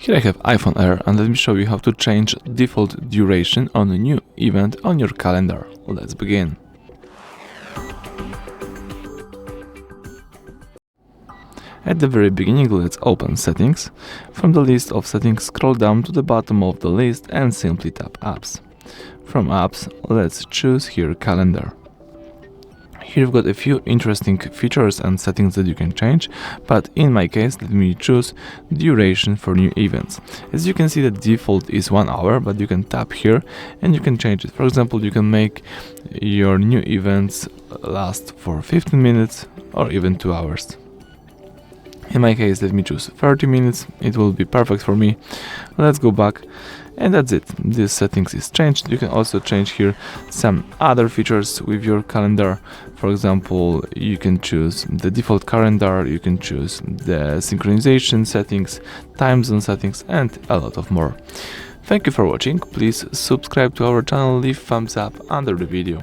Here I have iPhone Air, and let me show you how to change default duration on a new event on your calendar. Let's begin. At the very beginning, let's open Settings. From the list of settings, scroll down to the bottom of the list and simply tap Apps. From Apps, let's choose here Calendar. Here you've got a few interesting features and settings that you can change, but in my case, let me choose duration for new events. As you can see, the default is 1 hour, but you can tap here and you can change it. For example, you can make your new events last for 15 minutes or even 2 hours. In my case, let me choose 30 minutes, it will be perfect for me. Let's go back, and that's it. This settings is changed. You can also change here some other features with your calendar. For example, you can choose the default calendar, you can choose the synchronization settings, time zone settings, and a lot of more. Thank you for watching. Please subscribe to our channel, leave thumbs up under the video.